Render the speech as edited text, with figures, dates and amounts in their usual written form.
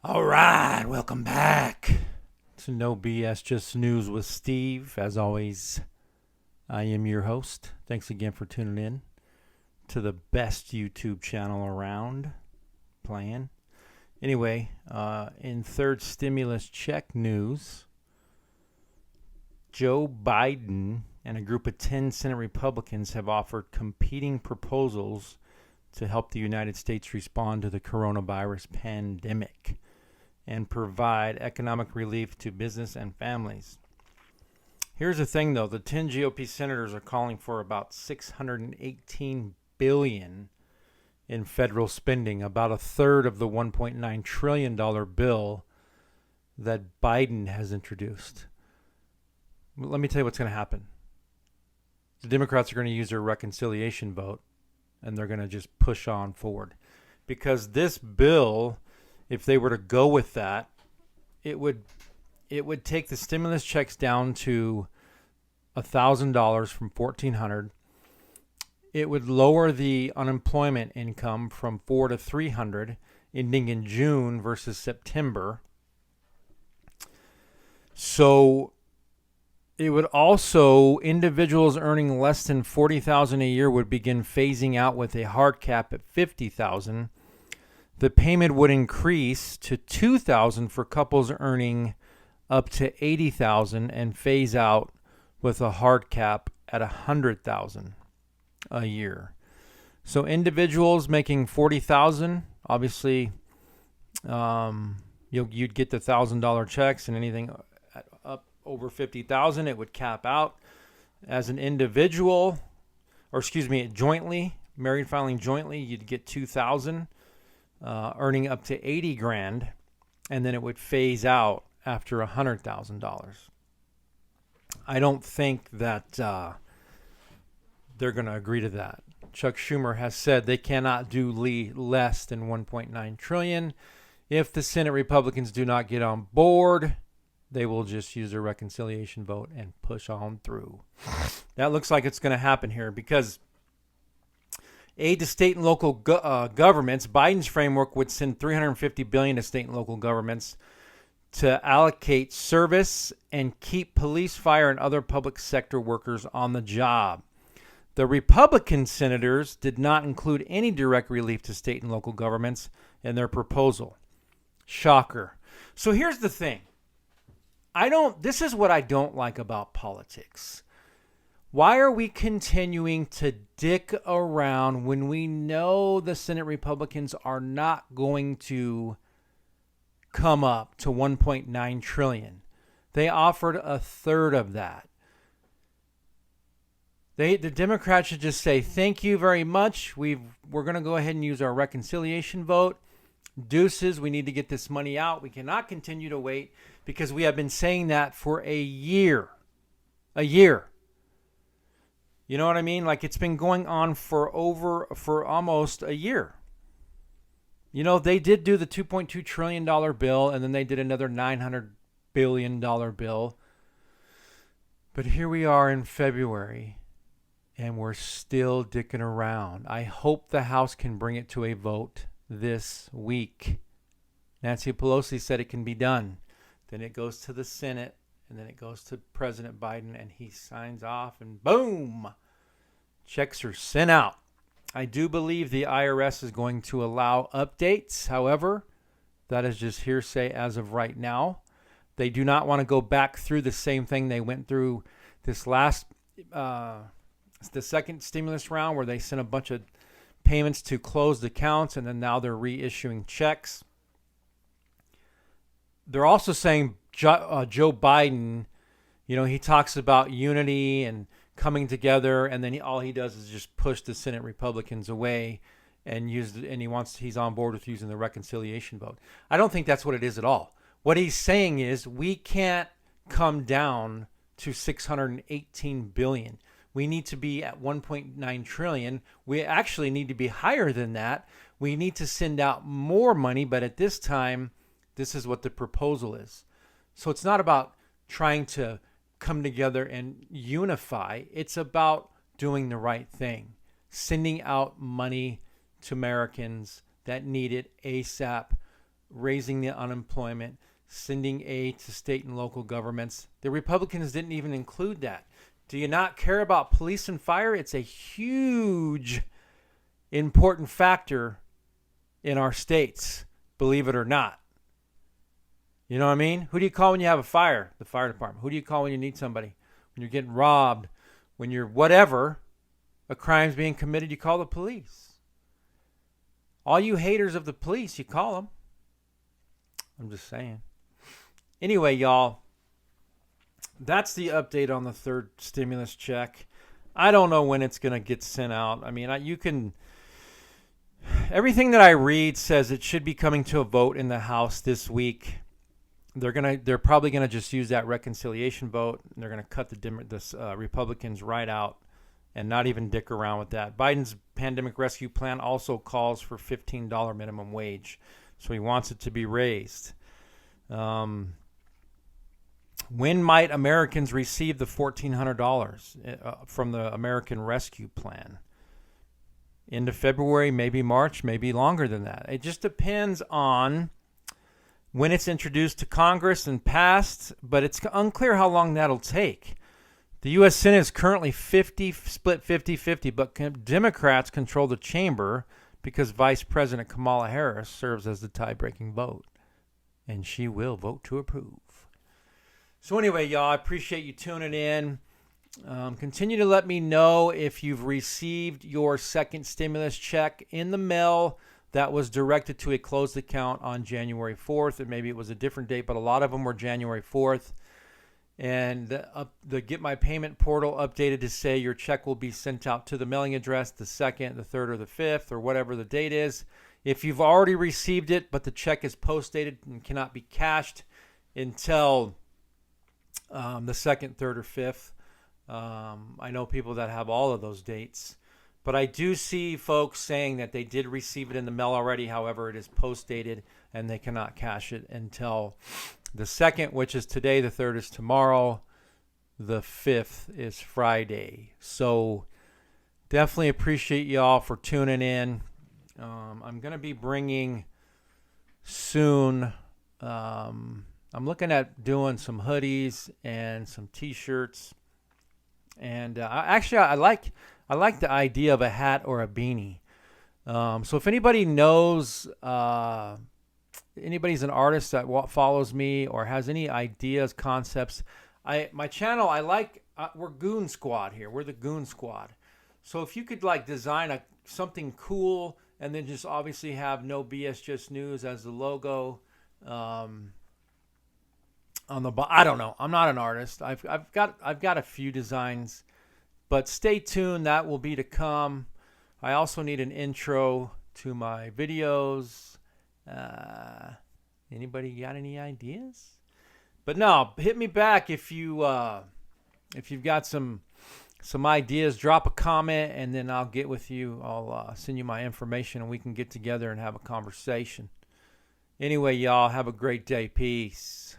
All right, welcome back to No BS Just News with Steve. As always, I am your host. Thanks again for tuning in to the best YouTube channel around. Playing. Anyway, in third stimulus check news, Joe Biden and a group of 10 Senate Republicans have offered competing proposals to help the United States respond to the coronavirus pandemic and provide economic relief to business and families. Here's the thing, though. The 10 GOP senators are calling for about $618 billion in federal spending, about a third of the $1.9 trillion bill that Biden has introduced. Let me tell you what's going to happen. The Democrats are going to use their reconciliation vote, and they're going to just push on forward. Because this bill, if they were to go with that, it would take the stimulus checks down to $1,000 from $1,400. It would lower the unemployment income from $400 to $300, ending in June versus September. So it would also, individuals earning less than $40,000 a year would begin phasing out with a hard cap at $50,000. The payment would increase to $2,000 for couples earning up to $80,000 and phase out with a hard cap at $100,000 a year. So individuals making $40,000, obviously, you'd get the $1,000 checks, and anything up over $50,000, it would cap out. As an individual, jointly, married filing jointly, you'd get $2,000. Earning up to $80,000, and then it would phase out after $100,000. I don't think that they're going to agree to that. Chuck Schumer has said they cannot do less than $1.9 trillion. If the Senate Republicans do not get on board, they will just use their reconciliation vote and push on through. That looks like it's going to happen here because aid to state and local governments. Biden's framework would send $350 billion to state and local governments to allocate service and keep police, fire, and other public sector workers on the job. The Republican senators did not include any direct relief to state and local governments in their proposal. Shocker. So here's the thing. This is what I don't like about politics. Why are we continuing to dick around when we know the Senate Republicans are not going to come up to $1.9 trillion? They offered a third of that. The Democrats should just say, thank you very much. We're going to go ahead and use our reconciliation vote. Deuces, we need to get this money out. We cannot continue to wait because we have been saying that for a year. A year. You know what I mean? Like, it's been going on for almost a year. You know, they did do the $2.2 trillion bill, and then they did another $900 billion bill. But here we are in February, and we're still dicking around. I hope the House can bring it to a vote this week. Nancy Pelosi said it can be done. Then it goes to the Senate. And then it goes to President Biden, and he signs off, and boom, checks are sent out. I do believe the IRS is going to allow updates. However, that is just hearsay as of right now. They do not want to go back through the same thing they went through this last, the second stimulus round, where they sent a bunch of payments to closed accounts, and then now they're reissuing checks. They're also saying Joe Biden, you know, he talks about unity and coming together, and then all he does is just push the Senate Republicans away and he's on board with using the reconciliation vote. I don't think that's what it is at all. What he's saying is we can't come down to $618 billion. We need to be at $1.9 trillion. We actually need to be higher than that. We need to send out more money, but at this time, this is what the proposal is. So it's not about trying to come together and unify. It's about doing the right thing, sending out money to Americans that need it ASAP raising the unemployment, sending aid to state and local governments. The Republicans didn't even include that. Do you not care about police and fire? It's a huge, important factor in our states, believe it or not. You know what I mean? Who do you call when you have a fire? The fire department. Who do you call when you need somebody? When you're getting robbed, when you're whatever, a crime's being committed, you call the police. All you haters of the police, you call them. I'm just saying. Anyway, y'all, that's the update on the third stimulus check. I don't know when it's going to get sent out. I mean, everything that I read says it should be coming to a vote in the House this week. They're probably going to just use that reconciliation vote. And they're going to cut the Republicans right out and not even dick around with that. Biden's pandemic rescue plan also calls for $15 minimum wage. So he wants it to be raised. When might Americans receive the $1,400 from the American Rescue Plan? Into February, maybe March, maybe longer than that. It just depends on when it's introduced to Congress and passed, but it's unclear how long that'll take. The U.S. Senate is currently split 50-50, but Democrats control the chamber because Vice President Kamala Harris serves as the tie-breaking vote, and she will vote to approve. So anyway, y'all, I appreciate you tuning in. Continue to let me know if you've received your second stimulus check in the mail that was directed to a closed account on January 4th, and maybe it was a different date, but a lot of them were January 4th. And the Get My Payment portal updated to say your check will be sent out to the mailing address the 2nd, the 3rd, or the 5th, or whatever the date is. If you've already received it, but the check is post-dated and cannot be cashed until the 2nd, 3rd, or 5th, I know people that have all of those dates. But I do see folks saying that they did receive it in the mail already. However, it is post-dated and they cannot cash it until the 2nd, which is today. The 3rd is tomorrow. The 5th is Friday. So definitely appreciate y'all for tuning in. I'm going to be bringing soon. I'm looking at doing some hoodies and some T-shirts. And I like the idea of a hat or a beanie. So if anybody knows, anybody's an artist that follows me or has any ideas, concepts, my channel, we're Goon Squad here. We're the Goon Squad. So if you could design something cool and then just obviously have No BS Just News as the logo, on the I don't know. I'm not an artist. I've got a few designs, but stay tuned. That will be to come. I also need an intro to my videos. Anybody got any ideas? But no, hit me back if you've got some ideas. Drop a comment and then I'll get with you. I'll send you my information and we can get together and have a conversation. Anyway, y'all, have a great day. Peace.